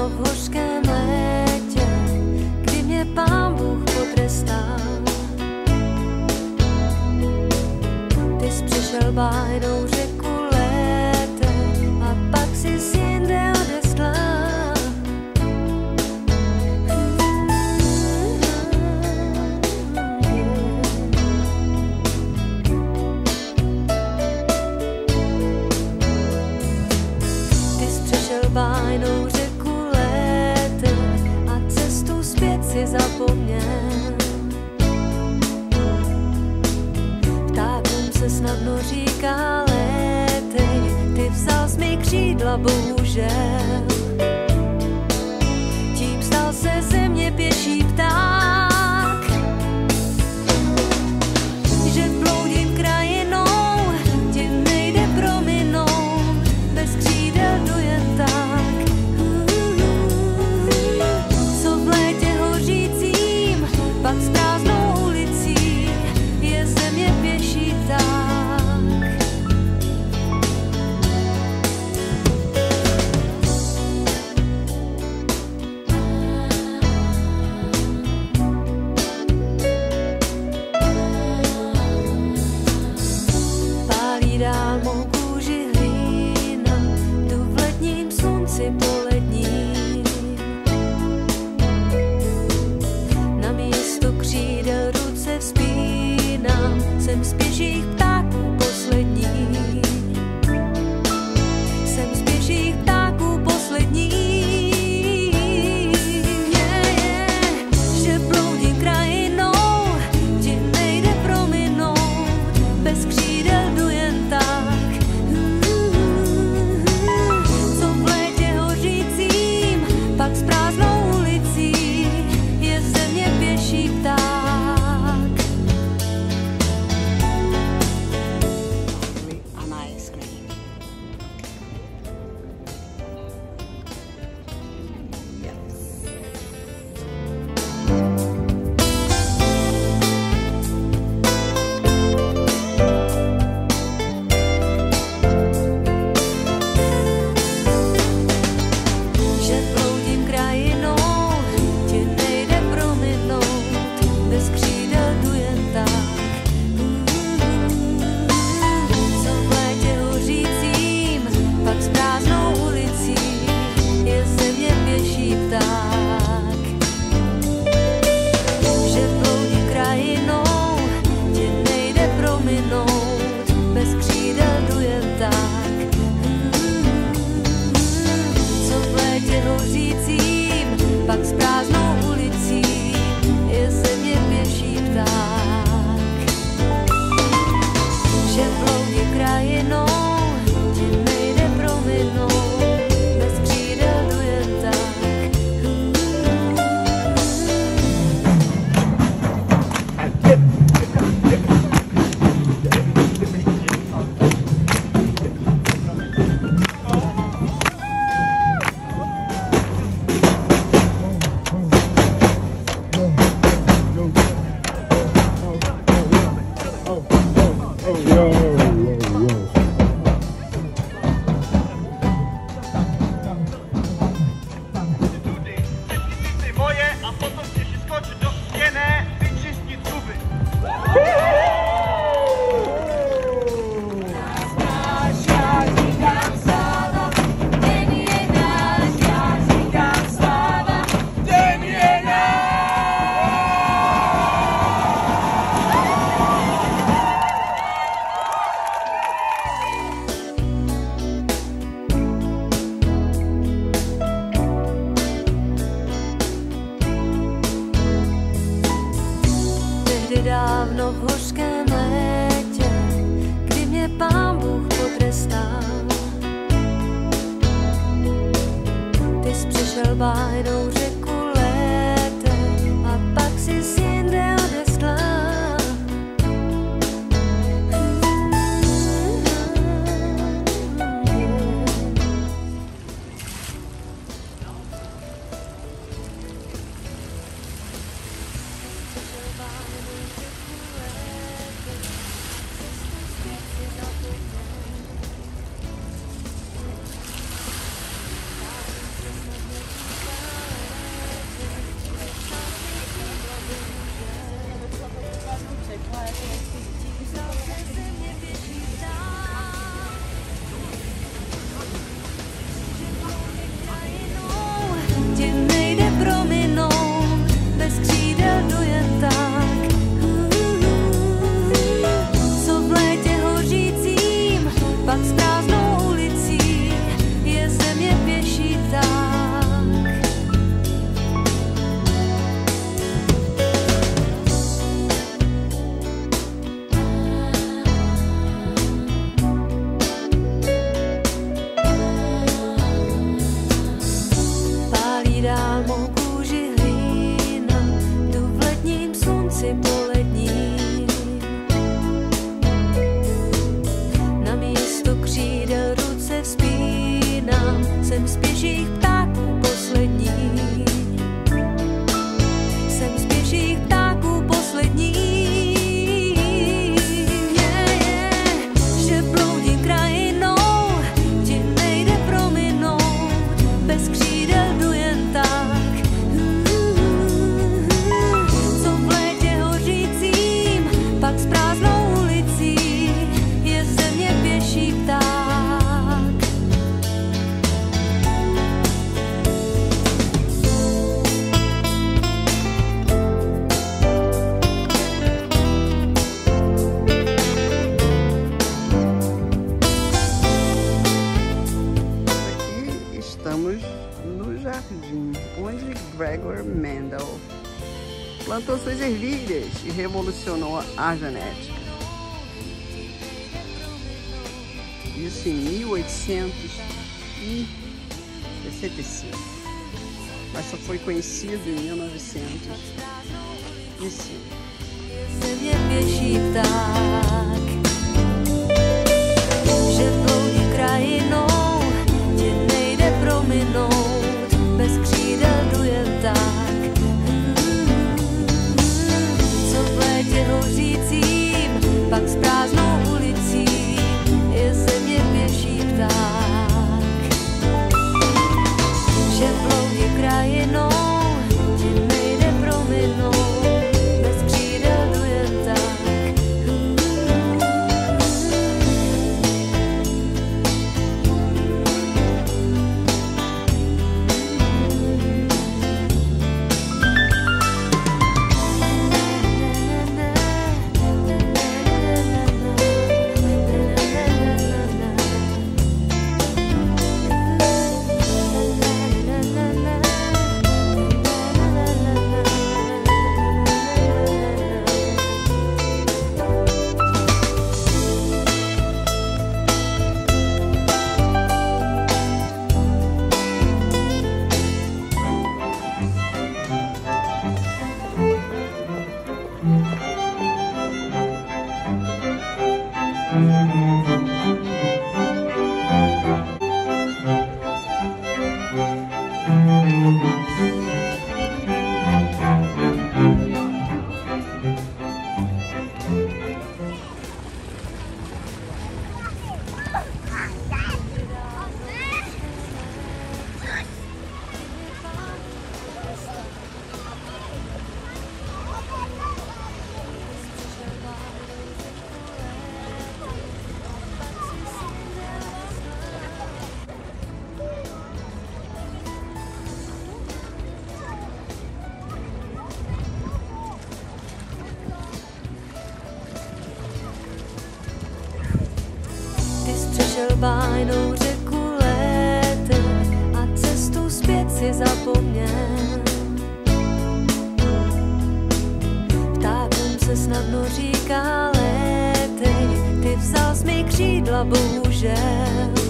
dávno v hořkém létě, kdy mě Pán Bůh potrestal. Ty jsi přešel bájnou řeku létem a pak si jinde odeslal. Ty jsi přešel bájnou řeku létem a cestu zpět si zapomněl. Ptákům se snadno říká létej, ty vzal z mých křídla, bohužel. Tím stal se ze mě pěší pták, že bloudím krajinou, tě nejde prominout, bez křídel jdu jen tak. Co v létě hořícím, pak s prázdnou ulicí, je země pěší tak. Pálí dál mou kůži hlína, jdu v letním slunci poledním. Na místo křídel ruce vzpínám, jsem z pěších ptáků poslední. Jsem z pěších ptáků poslední. Že bloudím krajinou, ti nejde prominout, bez křídel jdu jen tak. Co v létě hořícím, pak s prázdnou ulicí, je země pěší pták. On my screen. Že bloudím krajinou, ti nejde prominout, bez křídel jdu jen tak. Co v létě hořícím, pak s prázdnou ulicí, je země pěší pták. Že bloudím krajinou, ti nejde prominout, bez křídel jdu jen tak. Co v létě hořícím, pak s prázdnou ulicí, je země pěší pták. Že bloudím krajinou, ti nejde prominout, bez křídel jdu jen tak. Ty moje a potom chceš skočit do stěny, vyčistit zuby. Tehdy dávno v hořkém létě, kdy mě Pán Bůh potrestal. Ty jsi přešel bájnou řeku létem a pak si jinde odeslal. noci polední. Na místo křídel ruce vzpínám, jsem z pěších ptáků poslední. Jsem z pěších ptáků poslední. Že bloudím krajinou, ti nejde prominout, bez křídel jdu jen tak. Co v létě hořícím, pak s prázdnou ulicí je země pěší pták. Estamos no jardim, onde Gregor Mendel plantou suas ervilhas e revolucionou a genética. Isso em 1865, mas só foi conhecido em 1905. Země pěší pták, že bloudí krajinou, ti nejde prominout, bez křídel jdu jen tak. Co v létě hořícím, pak s prázdnou ulicí je země pěší pták, že bloudí krajinou, ti nejde prominout, bez křídel jdu jen tak. Přešel bájnou řeku létem a cestu zpět si zapomněl. Ptákům se snadno říká létej, ty vzal z mých křídla bohužel.